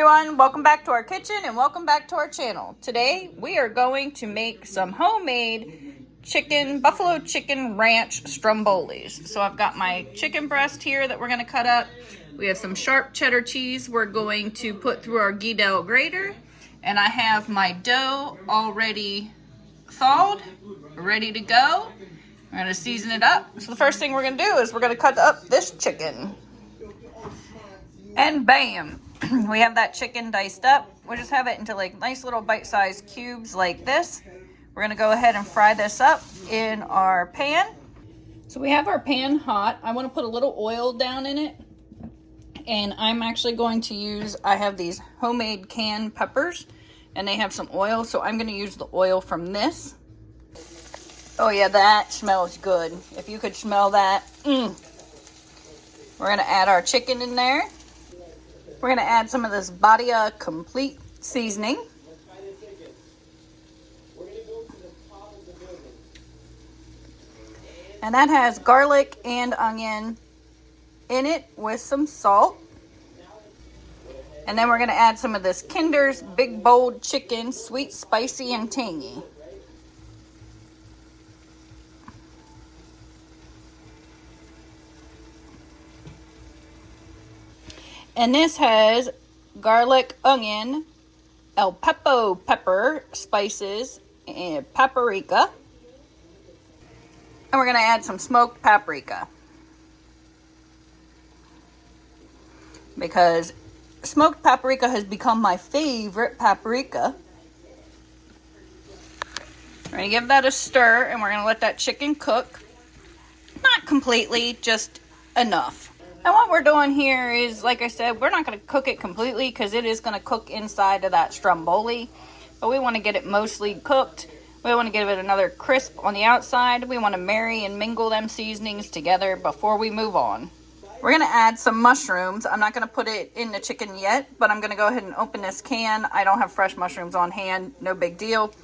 everyone, welcome back to our kitchen and welcome back to our channel. Today we are going to make some homemade Buffalo Chicken Ranch Strombolis. So I've got my chicken breast here that we're going to cut up. We have some sharp cheddar cheese we're going to put through our Guidel grater. And I have my dough already thawed, ready to go. We're going to season it up. So the first thing we're going to do is we're going to cut up this chicken. And bam, we have that chicken diced up. We'll just have it into like nice little bite-sized cubes like this. We're gonna go ahead and fry this up in our pan. So we have our pan hot. I wanna put a little oil down in it. And I'm actually going to use, I have these homemade canned peppers and they have some oil. So I'm gonna use the oil from this. Oh yeah, that smells good. If you could smell that. We're gonna add our chicken in there. We're going to add some of this Badia Complete seasoning. And that has garlic and onion in it with some salt. And then we're going to add some of this Kinder's Big Bold Chicken, sweet, spicy, and tangy. And this has garlic, onion, El Pepo pepper, spices, and paprika. And we're going to add some smoked paprika. Because smoked paprika has become my favorite paprika. We're going to give that a stir and we're going to let that chicken cook. Not completely, just enough. And what we're doing here is, like I said, we're not going to cook it completely because it is going to cook inside of that stromboli. But we want to get it mostly cooked. We want to give it another crisp on the outside. We want to marry and mingle them seasonings together before we move on. We're going to add some mushrooms. I'm not going to put it in the chicken yet, but I'm going to go ahead and open this can. I don't have fresh mushrooms on hand, no big deal.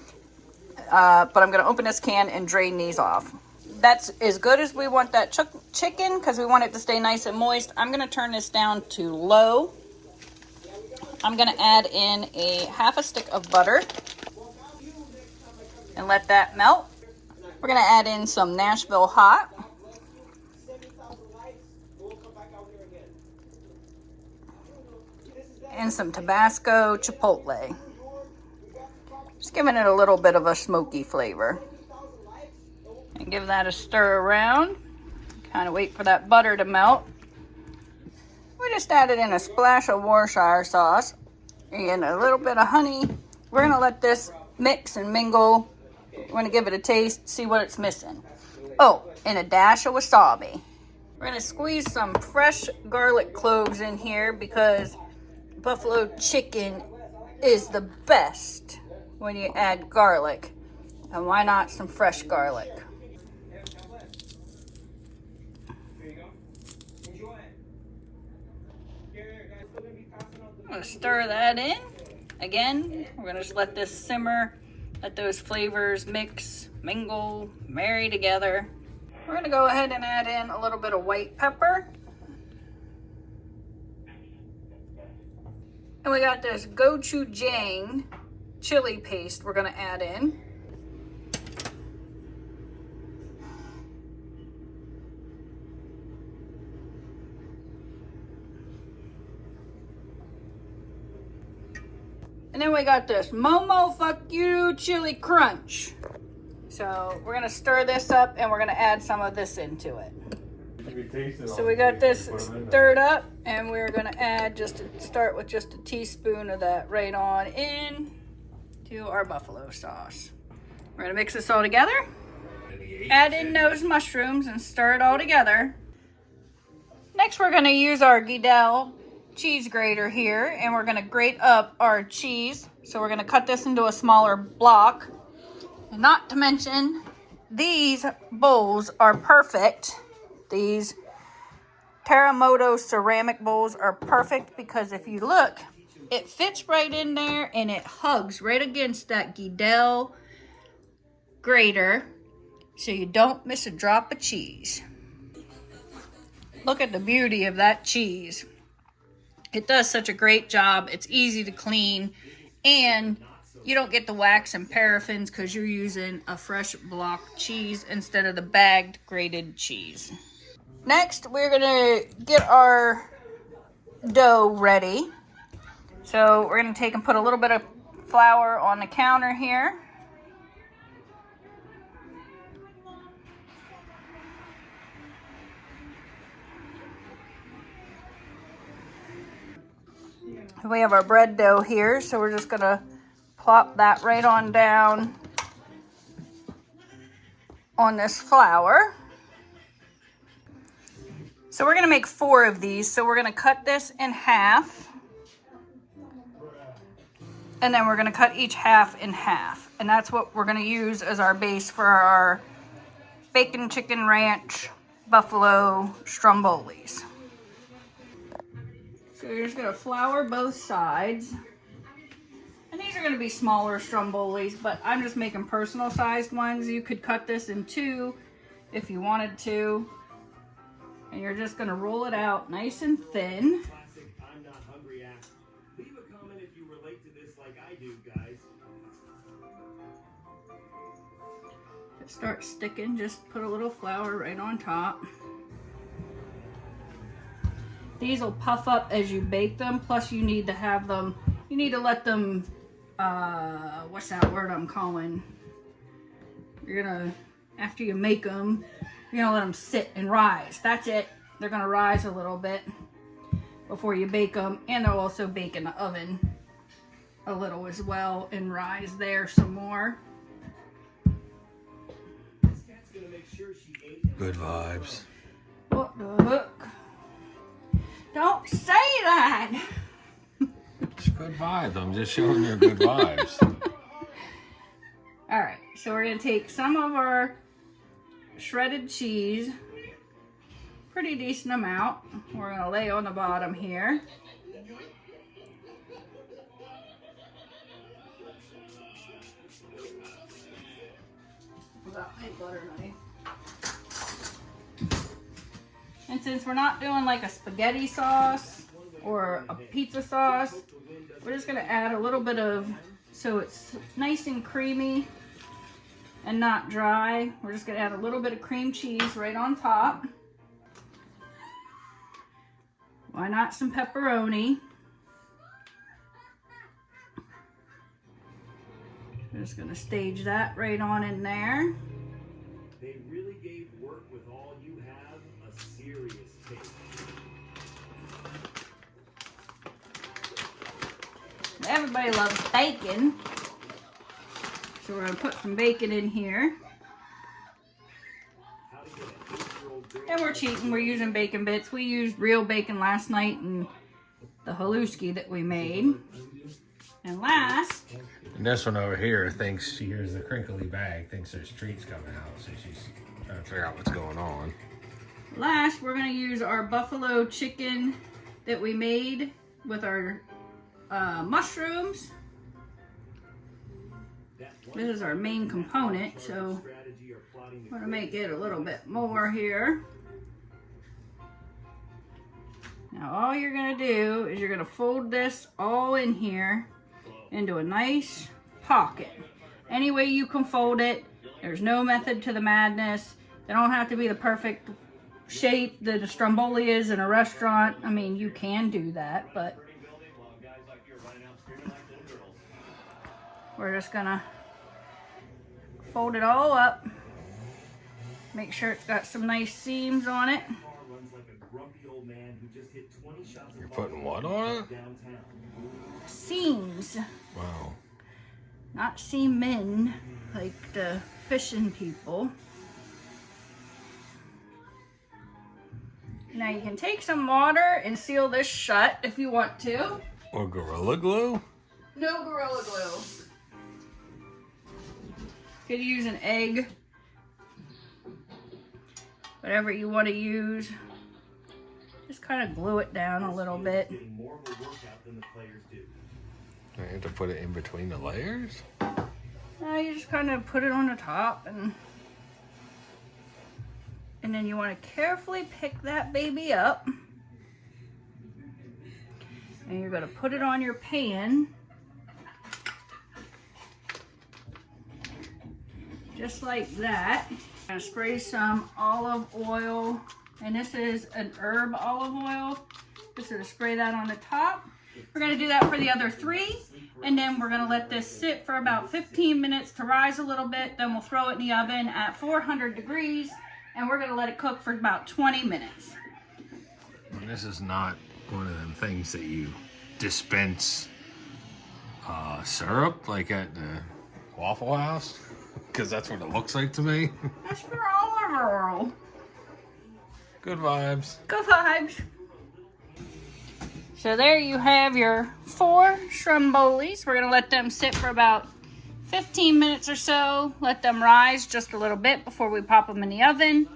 But I'm going to open this can and drain these off. That's as good as we want that chicken because we want it to stay nice and moist. I'm going to turn this down to low. I'm going to add in a half a stick of butter and let that melt. We're going to add in some Nashville hot. And some Tabasco chipotle. Just giving it a little bit of a smoky flavor. And give that a stir around. Kind of wait for that butter to melt. We just added in a splash of Worcestershire sauce and a little bit of honey. We're going to let this mix and mingle. We're going to give it a taste, see what it's missing. Oh, and a dash of wasabi. We're going to squeeze some fresh garlic cloves in here because buffalo chicken is the best when you add garlic. And why not some fresh garlic? I'm going to stir that in. Again, we're going to just let this simmer, let those flavors mix, mingle, marry together. We're going to go ahead and add in a little bit of white pepper. And we got this gochujang chili paste we're going to add in. And then we got this Momo Fuck You Chili Crunch. So we're going to stir this up and we're going to add some of this into it. So we got this stirred up and we're going to start with just a teaspoon of that right on in to our buffalo sauce. We're going to mix this all together. Add in those mushrooms and stir it all together. Next we're going to use our Guidel cheese grater here and we're going to grate up our cheese. So we're going to cut this into a smaller block. And not to mention, these bowls are perfect. These Terramoto ceramic bowls are perfect because if you look, it fits right in there and it hugs right against that Guidel grater so you don't miss a drop of cheese. Look at the beauty of that cheese. It does such a great job. It's easy to clean, and you don't get the wax and paraffins because you're using a fresh block cheese instead of the bagged grated cheese. Next, we're gonna get our dough ready. So we're gonna take and put a little bit of flour on the counter here. We have our bread dough here, so we're just gonna plop that right on down on this flour. So we're gonna make 4 of these. So we're gonna cut this in half. And then we're gonna cut each half in half. And that's what we're gonna use as our base for our bacon chicken ranch buffalo strombolis. So you're just gonna flour both sides. And these are gonna be smaller strombolis, but I'm just making personal sized ones. You could cut this in 2 if you wanted to. And you're just gonna roll it out nice and thin. Start sticking, just put a little flour right on top. These will puff up as you bake them, plus you need to have them, you need to let them, what's that word I'm calling? You're gonna, after you make them, you're gonna let them sit and rise. That's it. They're gonna rise a little bit before you bake them, and they'll also bake in the oven a little as well and rise there some more. Good vibes. What the heck? Don't say that! It's good vibes. I'm just showing you good vibes. Alright, so we're going to take some of our shredded cheese, pretty decent amount. We're going to lay on the bottom here. Without my butter knife. And since we're not doing like a spaghetti sauce or a pizza sauce, we're just gonna add a little bit of, so it's nice and creamy and not dry. We're just gonna add a little bit of cream cheese right on top. Why not some pepperoni? We're just gonna stage that right on in there. They really gave work with all you have a serious taste. Everybody loves bacon. So we're gonna put some bacon in here. And we're cheating, we're using bacon bits. We used real bacon last night in the haluski that we made. And last, And this one over here thinks she hears the crinkly bag, thinks there's treats coming out, so she's trying to figure out what's going on. last we're gonna use our buffalo chicken that we made with our mushrooms. This is our main component, so I'm gonna make it a little bit more here. Now all you're gonna do is you're gonna fold this all in here into a nice pocket. Any way you can fold it. There's no method to the madness. They don't have to be the perfect shape that a stromboli is in a restaurant. I mean, you can do that, but we're just gonna fold it all up. Make sure it's got some nice seams on it. You're putting what on it? Seams. Wow. Not seamen, like the fishing people. Now you can take some water and seal this shut if you want to. Or Gorilla Glue? No Gorilla Glue. You could use an egg. Whatever you want to use. Just kind of glue it down a little bit. I have to put it in between the layers? You just kind of put it on the top and then you want to carefully pick that baby up. And you're gonna put it on your pan. Just like that. I'm gonna spray some olive oil, and this is an herb olive oil. Just gonna spray that on the top. We're gonna do that for the other 3, and then we're gonna let this sit for about 15 minutes to rise a little bit. Then we'll throw it in the oven at 400 degrees, and we're gonna let it cook for about 20 minutes. And this is not one of them things that you dispense syrup like at the Waffle House, because that's what it looks like to me. That's for olive oil. Good vibes. Good vibes. So there you have your 4 Strombolis. We're gonna let them sit for about 15 minutes or so. Let them rise just a little bit before we pop them in the oven.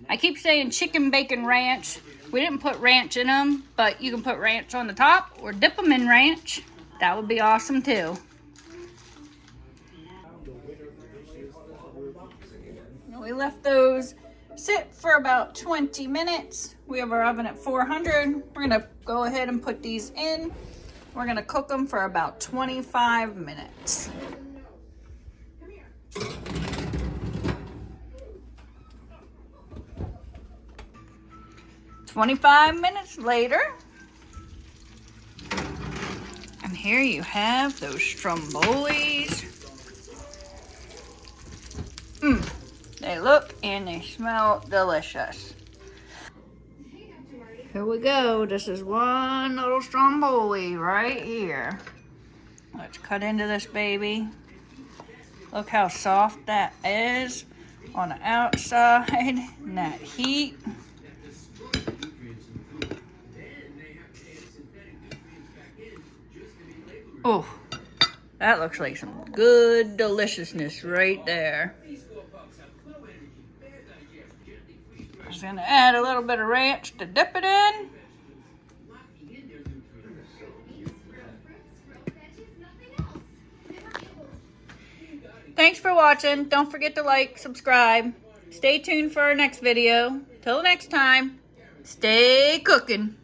I keep saying chicken bacon ranch. We didn't put ranch in them, but you can put ranch on the top or dip them in ranch. That would be awesome too. We left those sit for about 20 minutes. We have our oven at 400. We're gonna go ahead and put these in. We're gonna cook them for about 25 minutes. 25 minutes later, and here you have those Strombolis. They look and they smell delicious. Here we go. This is one little Stromboli right here. Let's cut into this baby. Look how soft that is on the outside and that heat. Oh, that looks like some good deliciousness right there. Just gonna add a little bit of ranch to dip it in. Thanks for watching. Don't forget to like, subscribe. Stay tuned for our next video. Till next time, stay cooking.